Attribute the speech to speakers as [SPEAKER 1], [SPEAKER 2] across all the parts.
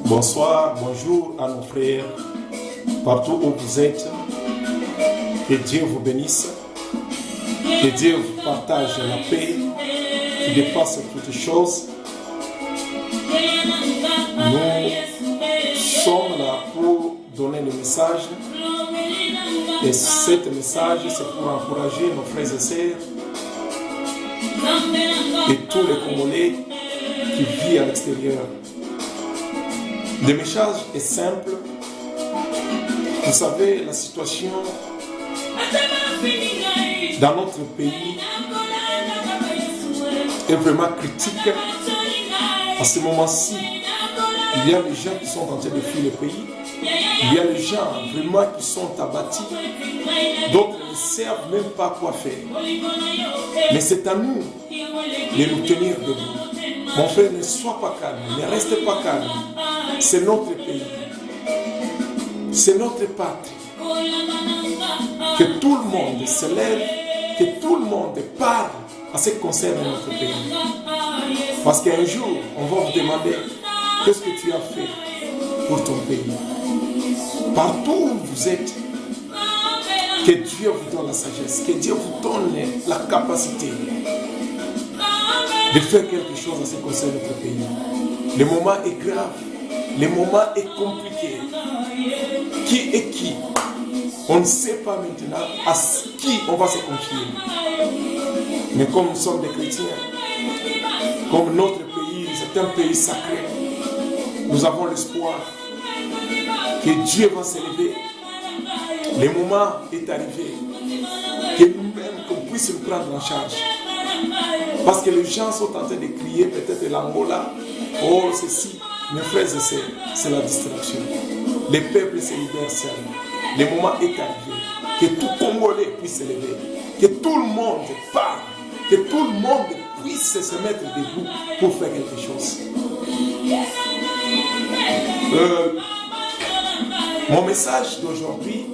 [SPEAKER 1] Bonsoir, bonjour à nos frères, partout où vous êtes. Que Dieu vous bénisse. Que Dieu vous partage la paix qui dépasse toutes choses. Nous sommes là pour donner le message. Et ce message, c'est pour encourager nos frères et sœurs et tous les Congolais qui vivent à l'extérieur. Le message est simple. Vous savez, la situation dans notre pays est vraiment critique. À ce moment-ci, il y a des gens qui sont en train de fuir le pays. Il y a des gens vraiment qui sont abattus. D'autres ne savent même pas quoi faire. Mais c'est à nous de nous tenir debout. Mon frère, ne sois pas calme, ne reste pas calme. C'est notre pays. C'est notre patrie. Que tout le monde se lève, que tout le monde parle à ce qui concerne notre pays. Parce qu'un jour, on va vous demander qu'est-ce que tu as fait pour ton pays. Partout où vous êtes, que Dieu vous donne la sagesse, que Dieu vous donne la capacité de faire quelque chose en ce qui concerne notre pays. Le moment est grave, le moment est compliqué. Qui est qui? On ne sait pas maintenant à qui on va se confier. Mais comme nous sommes des chrétiens, comme notre pays, c'est un pays sacré, nous avons l'espoir que Dieu va s'élever. Le moment est arrivé que nous-mêmes, qu'on puisse nous prendre en charge. Parce que les gens sont en train de crier, peut-être l'Angola, oh ceci, mes frères et sœurs, c'est la distraction. Les peuples se libèrent seuls. Le moment est arrivé que tout Congolais puisse s'élever, que tout le monde parle, que tout le monde puisse se mettre debout pour faire quelque chose. Mon message d'aujourd'hui,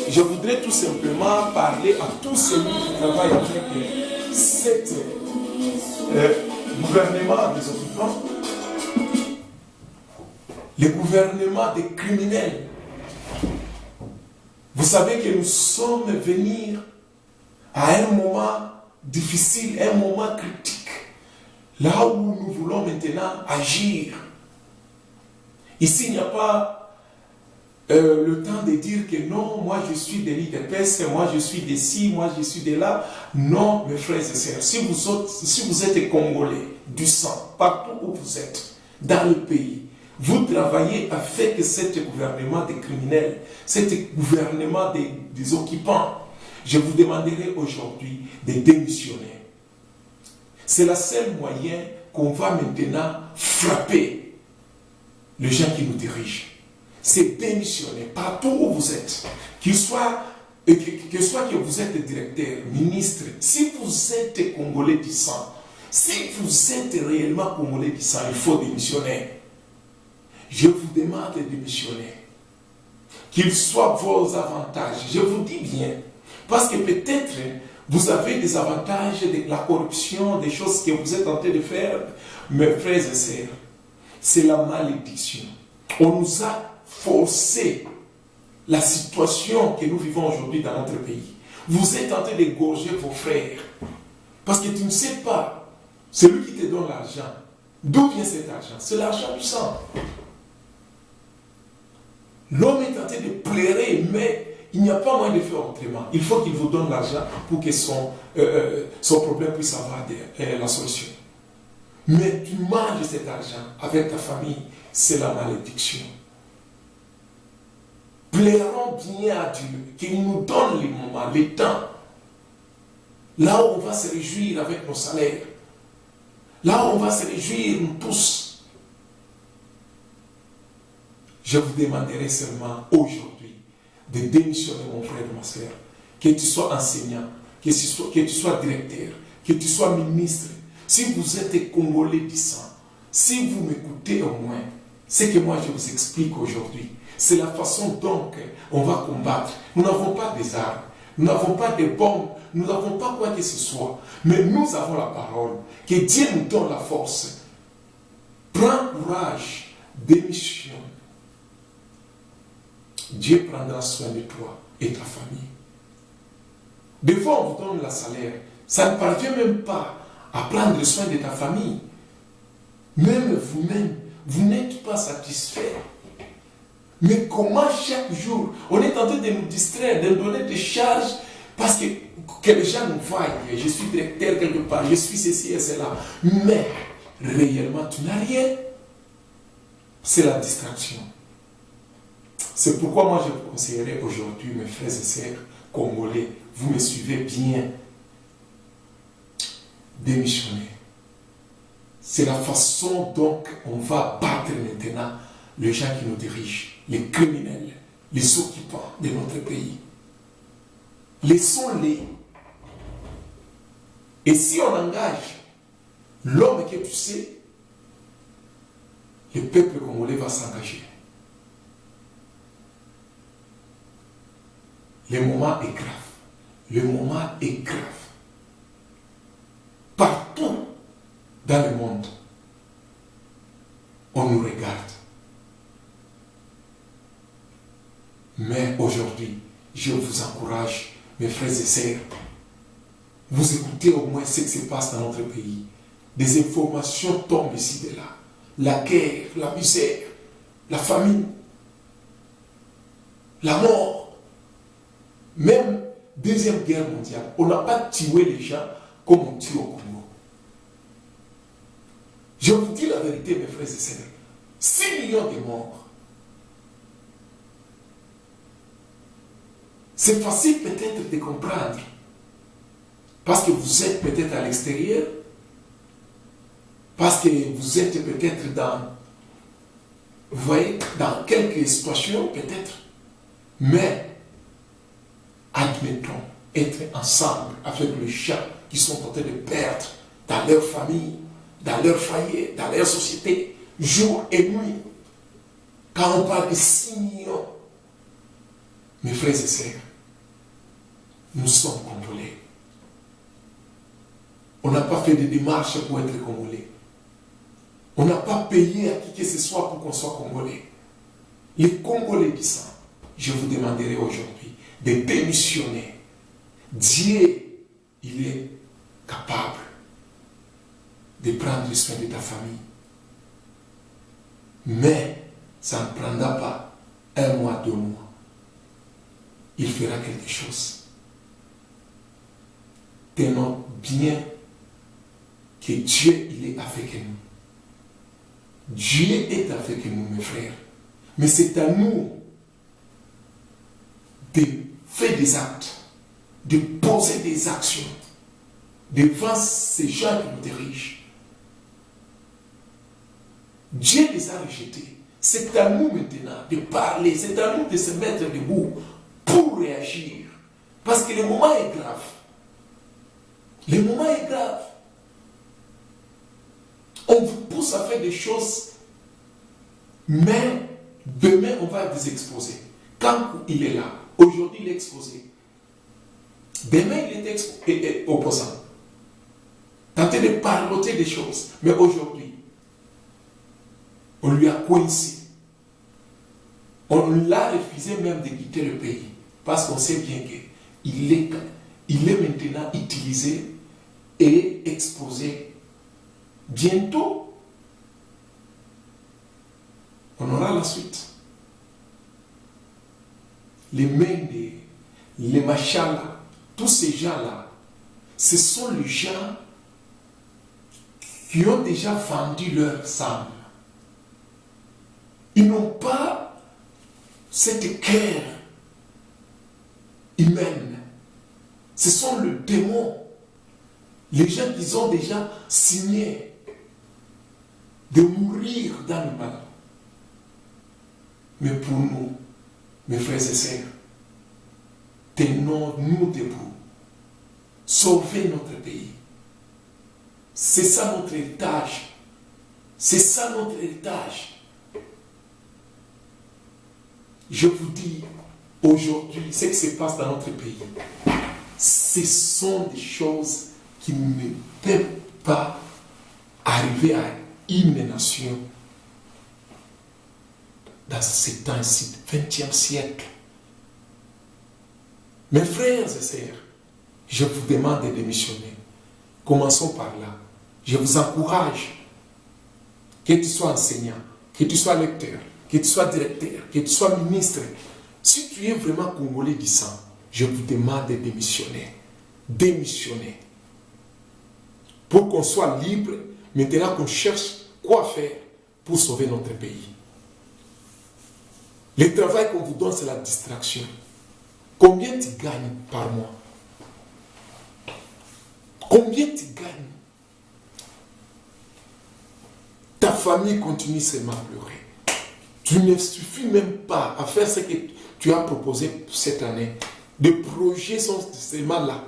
[SPEAKER 1] je voudrais tout simplement parler à tous ceux qui travaillent avec cet gouvernement des occupants, le gouvernement des criminels. Vous savez que nous sommes venus à un moment difficile, un moment critique, là où nous voulons maintenant agir. Ici, il n'y a pas le temps de dire que non, moi je suis de l'IDPS, moi je suis de ci, moi je suis de là. Non, mes frères et sœurs, si vous êtes Congolais du sang, partout où vous êtes, dans le pays, vous travaillez avec ce gouvernement des criminels, ce gouvernement des occupants. Je vous demanderai aujourd'hui de démissionner. C'est le seul moyen qu'on va maintenant frapper les gens qui nous dirigent. C'est démissionner partout où vous êtes. Que soit que vous êtes directeur, ministre, si vous êtes Congolais du sang, si vous êtes réellement Congolais du sang, il faut démissionner. Je vous demande de démissionner. Qu'ils soient vos avantages. Je vous dis bien. Parce que peut-être vous avez des avantages de la corruption, des choses que vous êtes en train de faire. Mes frères et sœurs, c'est la malédiction. On nous a forcé la situation que nous vivons aujourd'hui dans notre pays. Vous êtes en train d'égorger vos frères. Parce que tu ne sais pas, celui qui te donne l'argent, d'où vient cet argent? C'est l'argent du sang. L'homme est en train de pleurer, mais il n'y a pas moyen de faire autrement. Il faut qu'il vous donne l'argent pour que son problème puisse avoir la solution. Mais tu manges cet argent avec ta famille, c'est la malédiction. Plairons bien à Dieu, qu'il nous donne les moments, les temps, là où on va se réjouir avec nos salaires, là où on va se réjouir nous tous. Je vous demanderai seulement aujourd'hui de démissionner, mon frère et ma soeur. Que tu sois enseignant, que tu sois directeur, que tu sois ministre. Si vous êtes Congolais du sang, si vous m'écoutez au moins, ce que moi je vous explique aujourd'hui, c'est la façon dont on va combattre. Nous n'avons pas des armes, nous n'avons pas de bombes, nous n'avons pas quoi que ce soit. Mais nous avons la parole. Que Dieu nous donne la force. Prends encourage, démissionne. Dieu prendra soin de toi et ta famille. Des fois, on vous donne le salaire. Ça ne parvient même pas à prendre soin de ta famille. Même vous-même, vous n'êtes pas satisfait. Mais comment chaque jour, on est en train de nous distraire, de nous donner des charges parce que les gens nous voient. Je suis directeur quelque part, je suis ceci et cela. Mais réellement, tu n'as rien. C'est la distraction. C'est pourquoi moi je vous conseillerais aujourd'hui, mes frères et sœurs congolais, vous me suivez bien, démissionner. C'est la façon dont on va battre maintenant les gens qui nous dirigent, les criminels, les occupants de notre pays. Laissons-les. Et si on engage l'homme que tu sais, le peuple congolais va s'engager. Le moment est grave. Le moment est grave. Partout dans le monde, on nous regarde. Mais aujourd'hui, je vous encourage, mes frères et sœurs, vous écoutez au moins ce qui se passe dans notre pays. Des informations tombent ici et là. La guerre, la misère, la famine, la mort. Même Deuxième Guerre mondiale, on n'a pas tué les gens comme on tue au Congo. Je vous dis la vérité, mes frères et sœurs. 6 millions de morts. C'est facile peut-être de comprendre. Parce que vous êtes peut-être à l'extérieur. Parce que vous êtes peut-être dans, vous voyez, dans quelques situations peut-être. Mais, admettons, être ensemble avec les gens qui sont en train de perdre dans leur famille, dans leur foyer, dans leur société, jour et nuit. Quand on parle de 6 millions, mes frères et sœurs, nous sommes Congolais. On n'a pas fait de démarches pour être Congolais. On n'a pas payé à qui que ce soit pour qu'on soit Congolais. Les Congolais du sang, je vous demanderai aujourd'hui de démissionner. Dieu, il est capable de prendre soin de ta famille. Mais ça ne prendra pas 1 mois, 2 mois. Il fera quelque chose. Tenons bien que Dieu, il est avec nous. Dieu est avec nous, mes frères. Mais c'est à nous de faire des actes, de poser des actions devant ces gens qui nous dirigent. Dieu les a rejetés. C'est à nous maintenant de parler, c'est à nous de se mettre debout pour réagir. Parce que le moment est grave. Le moment est grave. On vous pousse à faire des choses, mais demain on va vous exposer. Quand il est là, aujourd'hui il est exposé. Demain il est opposant. Tentez de parloter des choses, mais aujourd'hui, on lui a coincé. On l'a refusé même de quitter le pays. Parce qu'on sait bien qu'il est maintenant utilisé et exposé. Bientôt, on aura la suite. Les Mende, les Machala, tous ces gens-là, ce sont les gens qui ont déjà vendu leur âme. Ils n'ont pas cette cœur humaine. Ce sont les démons. Les gens qui ont déjà signé de mourir dans le mal. Mais pour nous, mes frères et sœurs, tenons-nous debout. Sauvez notre pays. C'est ça notre héritage. C'est ça notre héritage. Je vous dis, aujourd'hui, ce qui se passe dans notre pays, ce sont des choses qui ne peuvent pas arriver à une nation dans ces temps-ci, 20e siècle. Mes frères et sœurs, je vous demande de démissionner. Commençons par là. Je vous encourage, que tu sois enseignant, que tu sois lecteur, que tu sois directeur, que tu sois ministre. Si tu es vraiment congolais du sang, je vous demande de démissionner. Démissionner. Pour qu'on soit libre, maintenant qu'on cherche quoi faire pour sauver notre pays. Le travail qu'on vous donne, c'est la distraction. Combien tu gagnes par mois? Combien tu gagnes? Ta famille continue seulement à pleurer. Tu ne suffis même pas à faire ce que tu as proposé cette année. Les projets sont seulement là.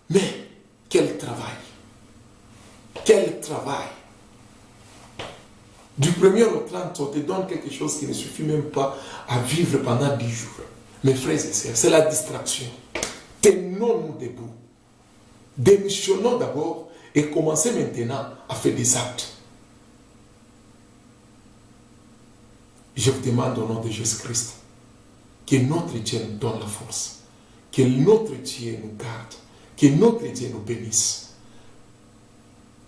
[SPEAKER 1] Mais quel travail! Quel travail! Du 1er au 30, on te donne quelque chose qui ne suffit même pas à vivre pendant 10 jours. Mes frères et sœurs, c'est la distraction. Tenons-nous debout. Démissionnons d'abord et commencez maintenant à faire des actes. Je vous demande au nom de Jésus-Christ que notre Dieu nous donne la force, que notre Dieu nous garde, que notre Dieu nous bénisse.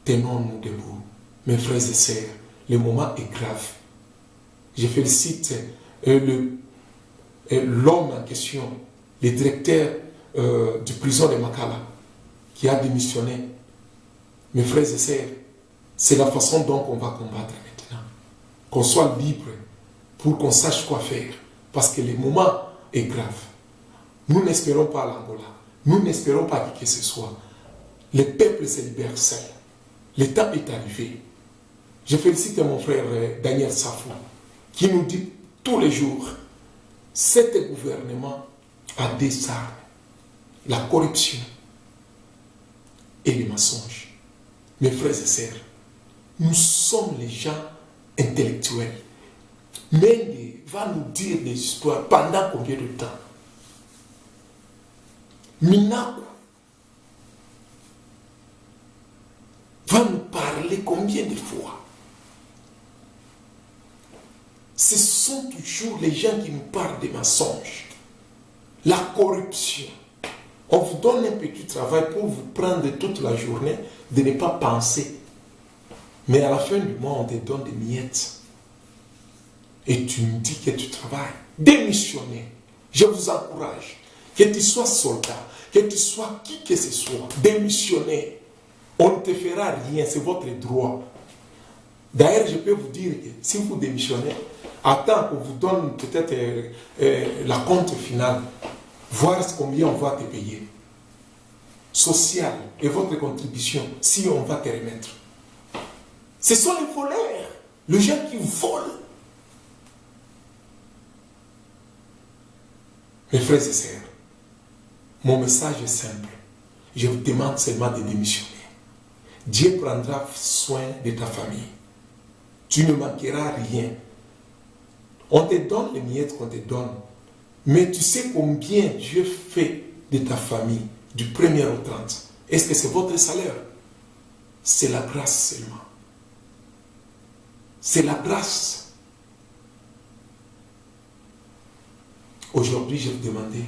[SPEAKER 1] Tenons-nous debout. Mes frères et sœurs, le moment est grave. Je félicite l'homme en question, le directeur du prison de Makala, qui a démissionné. Mes frères et sœurs, c'est la façon dont on va combattre maintenant. Qu'on soit libre pour qu'on sache quoi faire. Parce que le moment est grave. Nous n'espérons pas l'Angola. Nous n'espérons pas qui que ce soit. Le peuple se libère seul. Le temps est arrivé. Je félicite mon frère Daniel Safou, qui nous dit tous les jours, cet gouvernement a des armes, la corruption et les mensonges. Mes frères et sœurs, nous sommes les gens intellectuels. Mende va nous dire des histoires pendant combien de temps? Minaku va nous parler combien de fois? Ce sont toujours les gens qui nous parlent des mensonges, la corruption. On vous donne un petit travail pour vous prendre toute la journée, de ne pas penser. Mais à la fin du mois, on te donne des miettes. Et tu me dis que tu travailles. Démissionnez. Je vous encourage. Que tu sois soldat, que tu sois qui que ce soit, démissionnez. On ne te fera rien, c'est votre droit. D'ailleurs, je peux vous dire que si vous démissionnez, attends qu'on vous donne peut-être la compte finale, voir combien on va te payer. Social et votre contribution, si on va te remettre. Ce sont les voleurs, les gens qui volent. Mes frères et sœurs, mon message est simple. Je vous demande seulement de démissionner. Dieu prendra soin de ta famille. Tu ne manqueras rien. On te donne les miettes qu'on te donne. Mais tu sais combien Dieu fait de ta famille du 1er au 30. Est-ce que c'est votre salaire? C'est la grâce seulement. C'est la grâce. Aujourd'hui, je vais vous demander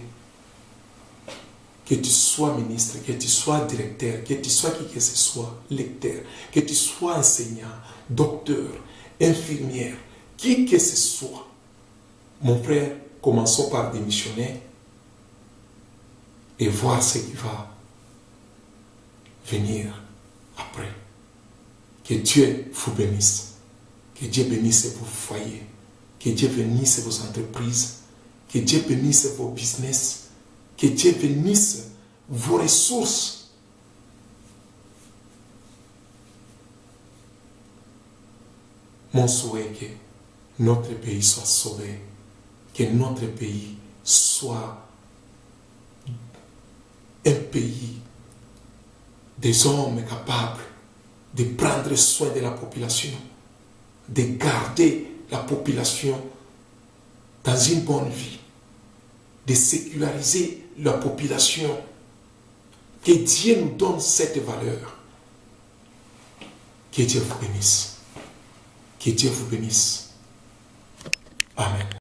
[SPEAKER 1] que tu sois ministre, que tu sois directeur, que tu sois qui que ce soit, lecteur, que tu sois enseignant, docteur, infirmière, qui que ce soit. Mon frère, commençons par démissionner et voir ce qui va venir après. Que Dieu vous bénisse. Que Dieu bénisse vos foyers. Que Dieu bénisse vos entreprises. Que Dieu bénisse vos business. Que Dieu bénisse vos ressources. Mon souhait est que notre pays soit sauvé. Que notre pays soit un pays des hommes capables de prendre soin de la population, de garder la population dans une bonne vie, de séculariser la population. Que Dieu nous donne cette valeur. Que Dieu vous bénisse. Que Dieu vous bénisse.